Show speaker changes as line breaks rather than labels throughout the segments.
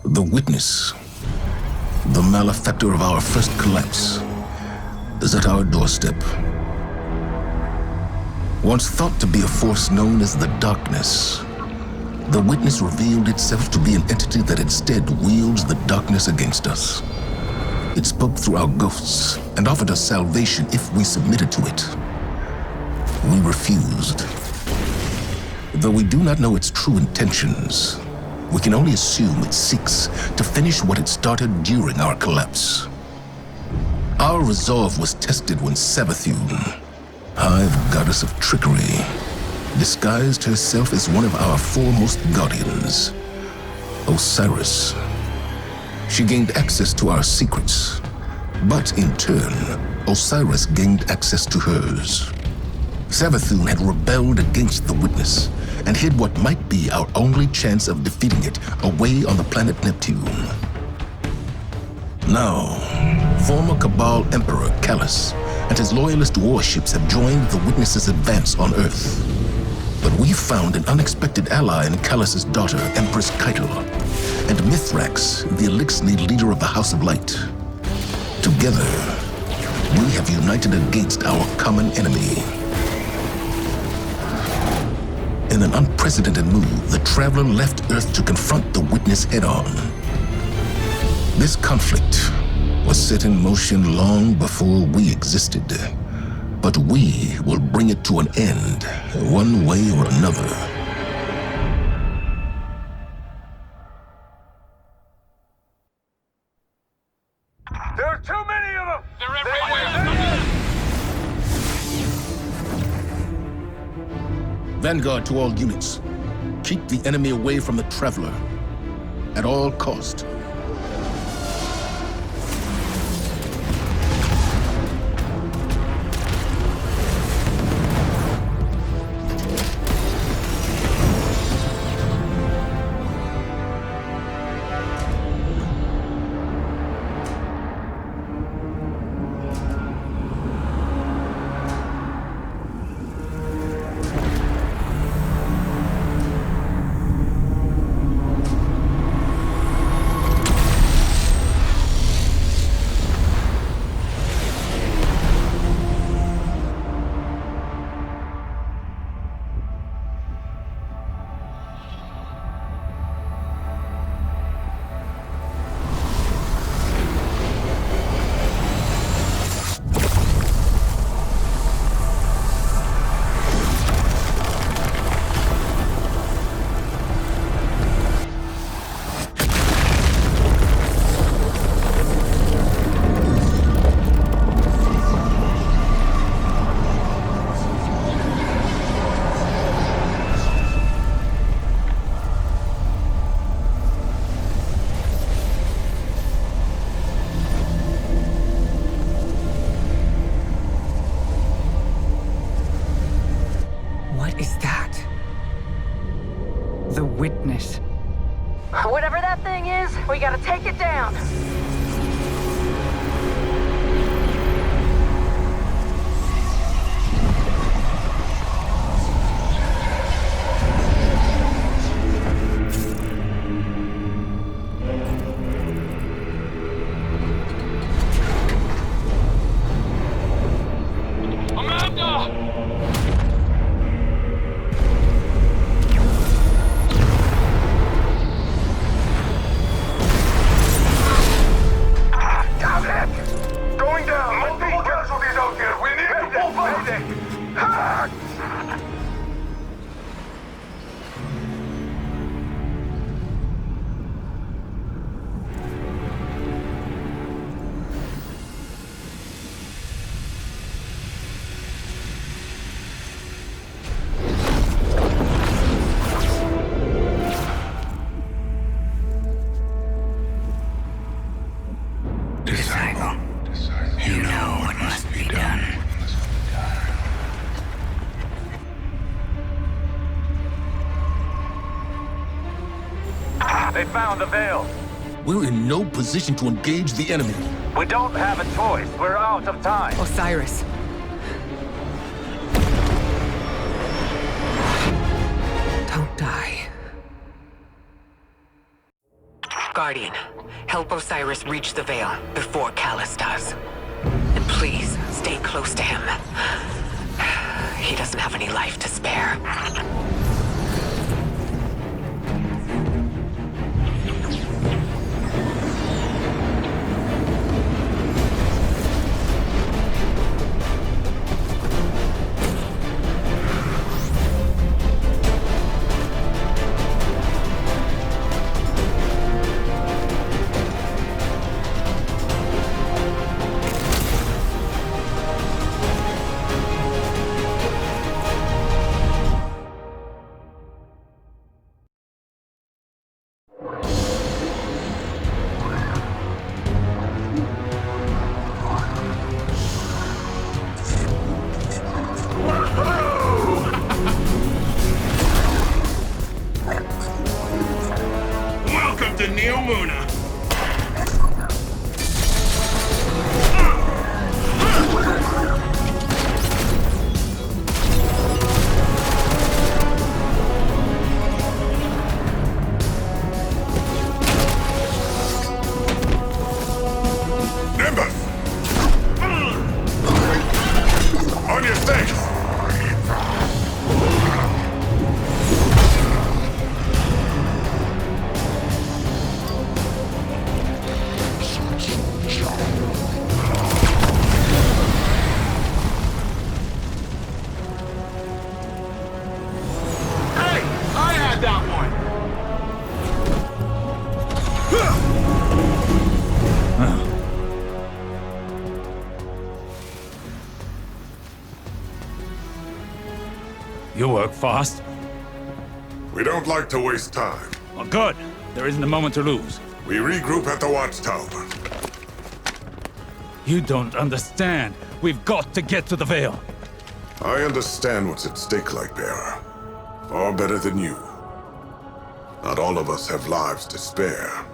The witness, the malefactor of our first collapse, is at our doorstep. Once thought to be a force known as the Darkness, the witness revealed itself to be an entity that instead wields the darkness against us. It spoke through our ghosts and offered us salvation if we submitted to it. We refused. Though we do not know its true intentions, we can only assume it seeks to finish what it started during our collapse. Our resolve was tested when Savathun, Hive Goddess of Trickery, disguised herself as one of our foremost guardians, Osiris. She gained access to our secrets, but in turn, Osiris gained access to hers. Savathun had rebelled against the witness and hid what might be our only chance of defeating it away on the planet Neptune. Now, former Cabal Emperor Callus and his loyalist warships have joined the witness's advance on Earth. But we found an unexpected ally in Callus's daughter, Empress Keitel, and Mithrax, the Elixni leader of the House of Light. Together, we have united against our common enemy. In an unprecedented move, the Traveler left Earth to confront the witness head-on. This conflict was set in motion long before we existed, but we will bring it to an end, one way or another.
There are too many of them!
They're everywhere!
Vanguard to all units. Keep the enemy away from the Traveler, at all cost.
What is that? The witness.
Whatever that thing is, we gotta take it down.
Disciple, you know what must be done.
They found the veil.
We're in no position to engage the enemy.
We don't have a choice. We're out of time.
Osiris. Don't die.
Guardian, help Osiris reach the Veil before Callus does. And please, stay close to him. He doesn't have any life to spare.
Welcome to Neo Muna.
Nimbus! On your face!
Hey! I had that one!
You work fast.
We don't like to waste time.
Well, good. There isn't a moment to lose.
We regroup at the watchtower.
You don't understand. We've got to get to the Veil.
I understand what's at stake, Lightbearer. Far better than you. Not all of us have lives to spare.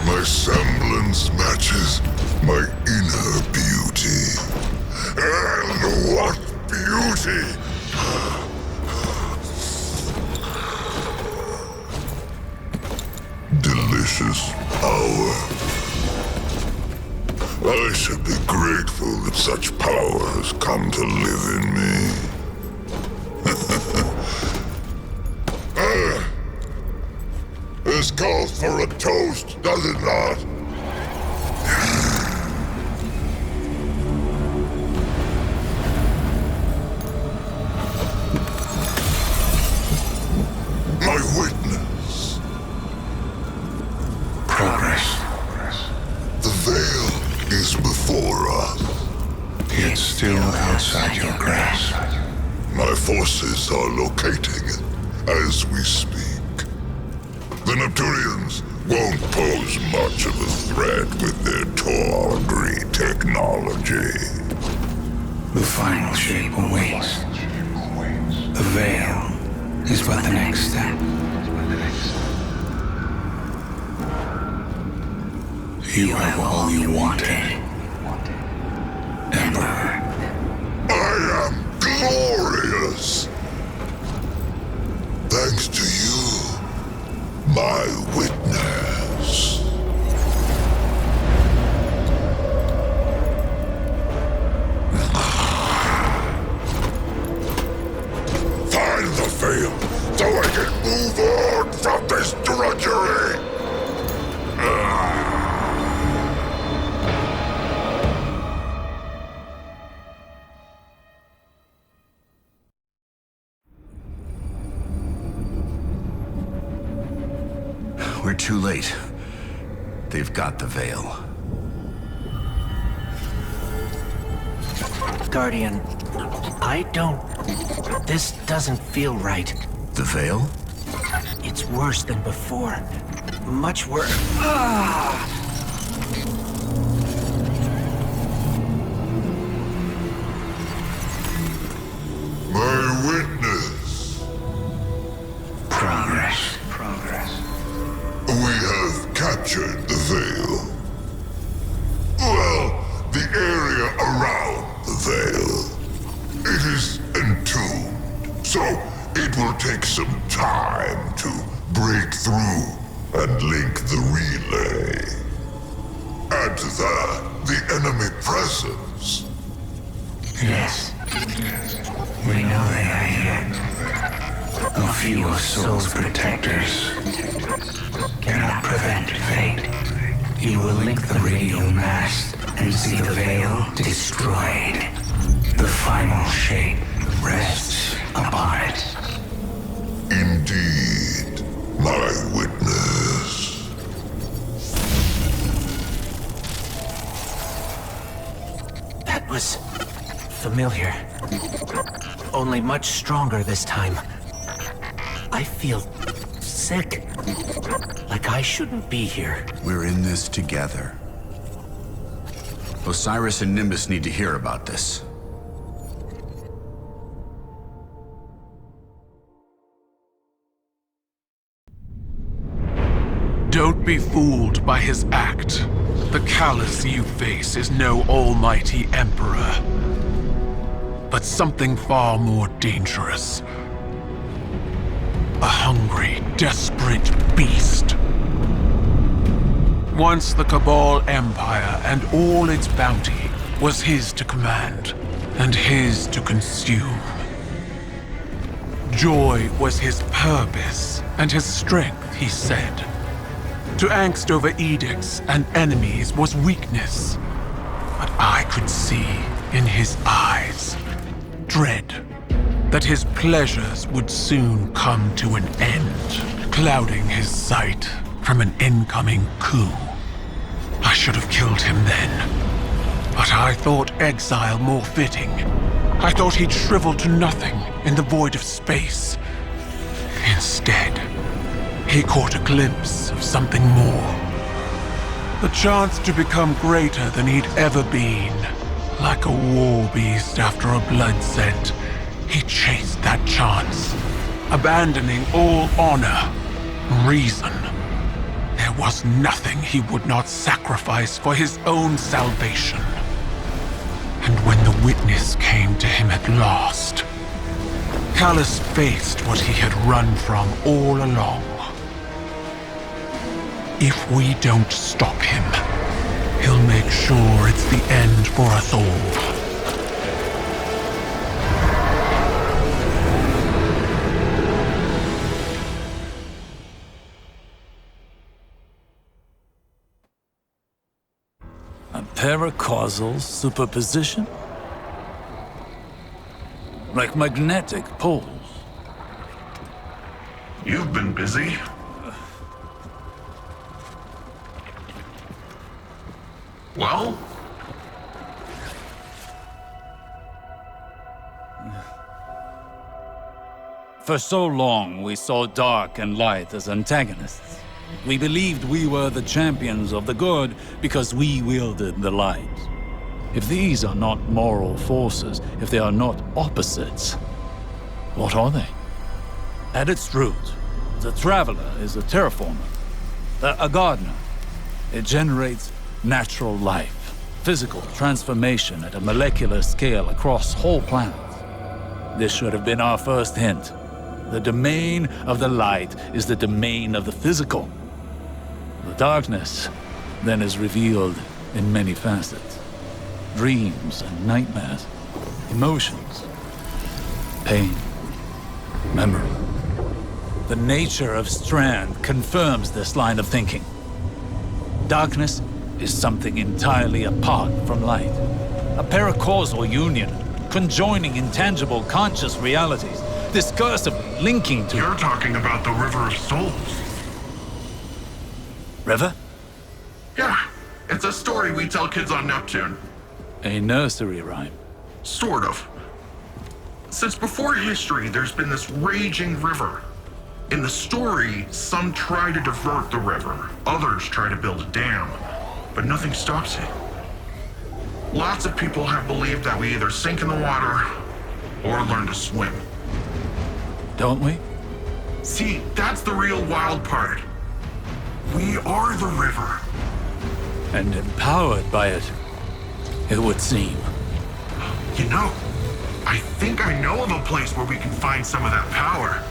My semblance matches my inner beauty. And what beauty! Delicious power. I should be grateful that such power has come to live in me. This calls for a toast, does it not? My witness.
Progress.
The veil is before us.
It's still outside your grasp.
My forces are locating it as we speak. The Neptunians won't pose much of a threat with their tawdry technology.
The final shape awaits. The veil is but the next step. You have all you wanted, Emperor.
I am glorious! Thanks to you, my witness. Find the veil so I can move on from this drudgery!
We're too late. They've got the veil.
Guardian, I don't... This doesn't feel right.
The Veil?
It's worse than before. Much worse.
My witness.
Progress.
We have captured the Veil. Well, the area around the Veil. It is entombed, so it will take some time to break through and link the relay. Add to that the enemy presence.
Yes. We know they are here. A few of Soul's protectors cannot prevent fate. You will link the radio mast and see the Veil destroyed. The final shape rests upon it.
Indeed, my witness.
That was familiar. Only much stronger this time. I feel sick. Like I shouldn't be here.
We're in this together. Osiris and Nimbus need to hear about this.
Don't be fooled by his act. The callous you face is no almighty emperor, but something far more dangerous. A hungry, desperate beast. Once the Cabal Empire and all its bounty was his to command and his to consume. Joy was his purpose and his strength, he said. To angst over edicts and enemies was weakness, but I could see in his eyes dread that his pleasures would soon come to an end, clouding his sight from an incoming coup. I should have killed him then, but I thought exile more fitting. I thought he'd shrivel to nothing in the void of space. Instead, he caught a glimpse of something more. The chance to become greater than he'd ever been. Like a war beast after a blood scent, he chased that chance, abandoning all honor, reason. There was nothing he would not sacrifice for his own salvation. And when the witness came to him at last, Callus faced what he had run from all along. If we don't stop him, he'll make sure it's the end for us all.
A paracausal superposition? Like magnetic poles.
You've been busy. Well?
For so long, we saw dark and light as antagonists. We believed we were the champions of the good because we wielded the light. If these are not moral forces, if they are not opposites, what are they? At its root, the Traveler is a terraformer, a gardener. It generates natural life, physical transformation at a molecular scale across whole planets. This should have been our first hint. The domain of the light is the domain of the physical. The darkness then is revealed in many facets. Dreams and nightmares, emotions, pain, memory. The nature of Strand confirms this line of thinking. Darkness is something entirely apart from light. A paracausal union, conjoining intangible conscious realities, discursively linking to...
You're talking about the River of Souls.
River?
Yeah, it's a story we tell kids on Neptune.
A nursery rhyme.
Sort of. Since before history, there's been this raging river,
In the story, some try to divert the river, others try to build a dam, but nothing stops it. Lots of people have believed that we either sink in the water or learn to swim.
Don't we?
See, that's the real wild part. We are the river.
And empowered by it, it would seem.
You know, I think I know of a place where we can find some of that power.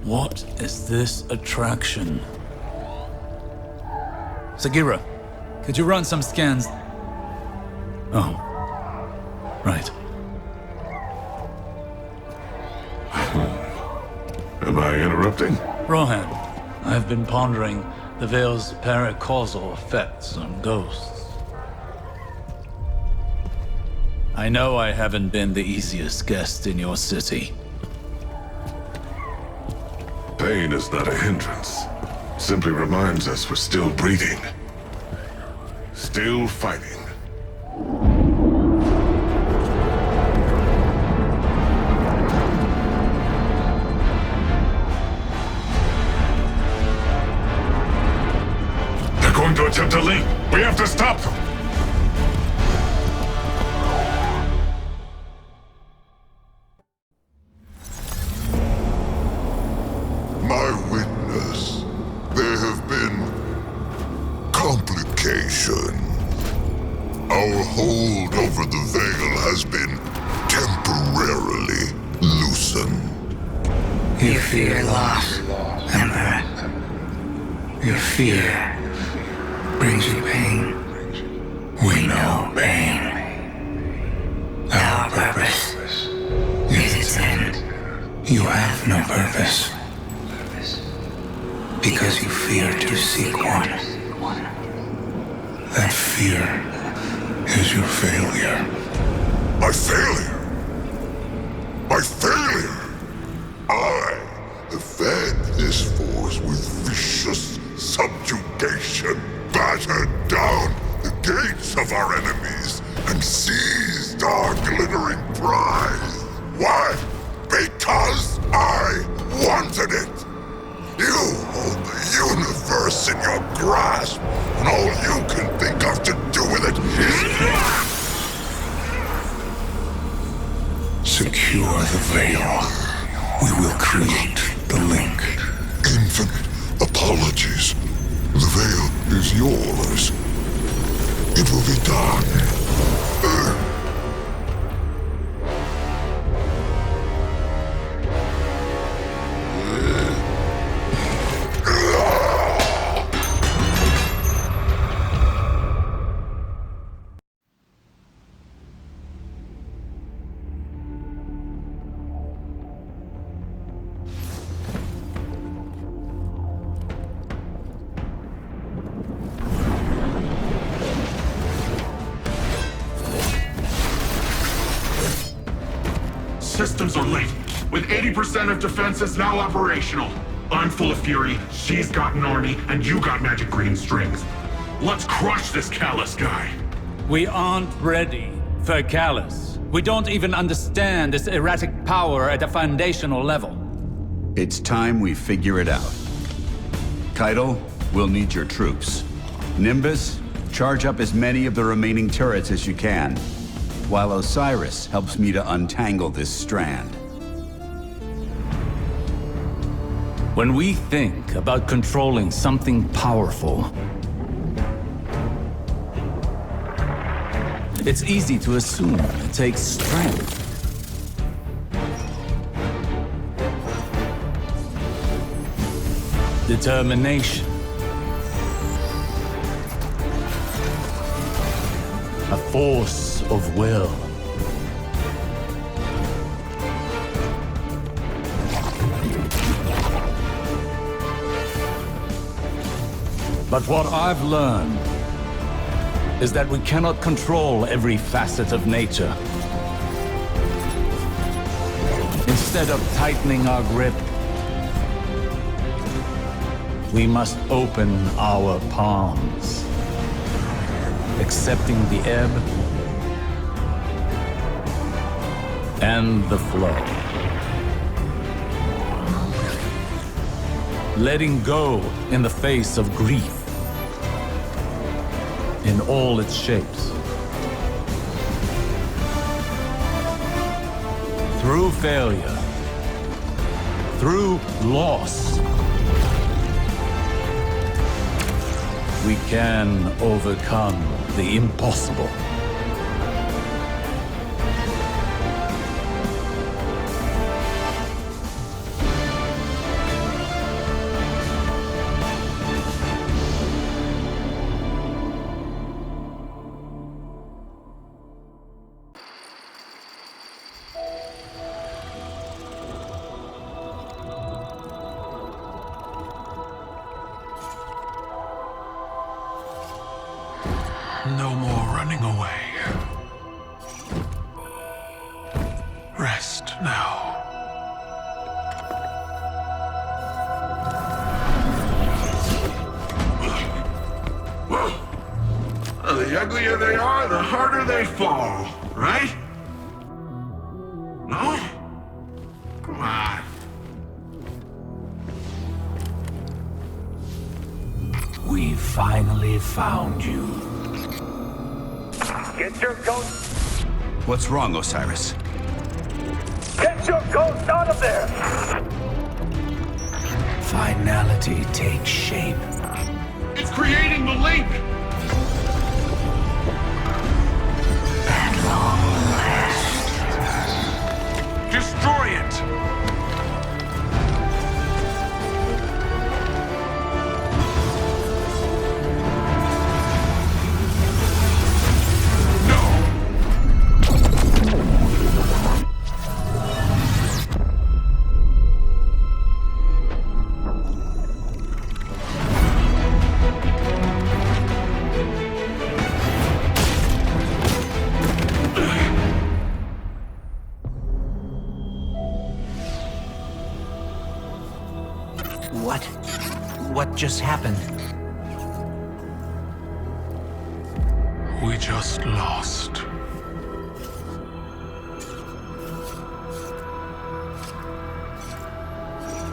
What is this attraction? Sagira, could you run some scans? Oh, right.
Am I interrupting?
Rohan, I've been pondering the Veil's paracausal effects on ghosts. I know I haven't been the easiest guest in your city.
Pain is not a hindrance. Simply reminds us we're still breathing. Still fighting. They're going to attempt a link. We have to stop them. My witness, there have been complications. Our hold over the Veil has been temporarily loosened.
You fear loss, Emperor. Your fear brings you pain. We know pain. Our purpose is its end. You have no purpose. Because you fear to seek one. That fear is your failure.
My failure! My failure! I have fed this force with vicious subjugation, battered down the gates of our enemies, and seized our glittering prize. Why? Because I wanted it! You hold the universe in your grasp, and all you can think of to do with it is...
Secure the Veil. We will create the link.
Infinite apologies. The Veil is yours. It will be done.
Systems are late, with 80% of defenses now operational. I'm full of fury, she's got an army, and you got magic green strings. Let's crush this Callus guy.
We aren't ready for Callus. We don't even understand this erratic power at a foundational level.
It's time we figure it out. Keitel, we'll need your troops. Nimbus, charge up as many of the remaining turrets as you can, while Osiris helps me to untangle this strand.
When we think about controlling something powerful, it's easy to assume it takes strength. Determination. A force of will. But what I've learned is that we cannot control every facet of nature. Instead of tightening our grip, We must open our palms, accepting the ebb and the flow. Letting go in the face of grief in all its shapes. Through failure, through loss, we can overcome the impossible.
No more running away. Rest now.
The uglier they are, the harder they fall, right? No? Come on.
We finally found you.
Get your ghost!
What's wrong, Osiris?
Get your ghost out of there!
Finality takes shape.
It's creating the link!
At long last.
Destroy it!
What just happened?
We just lost.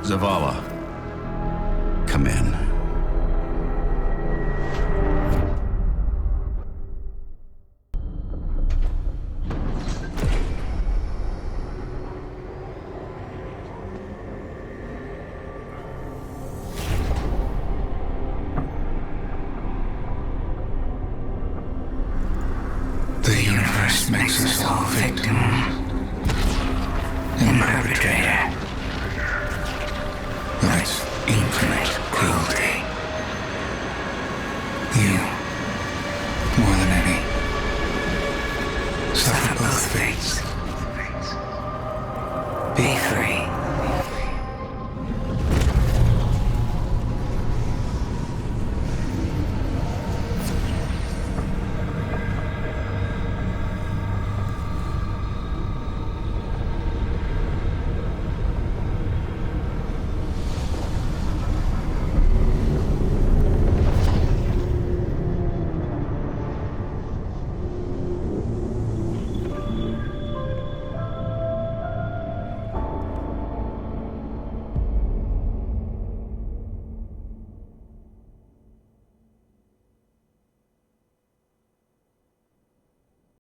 Zavala, come in.
The universe makes us all victim and perpetrator.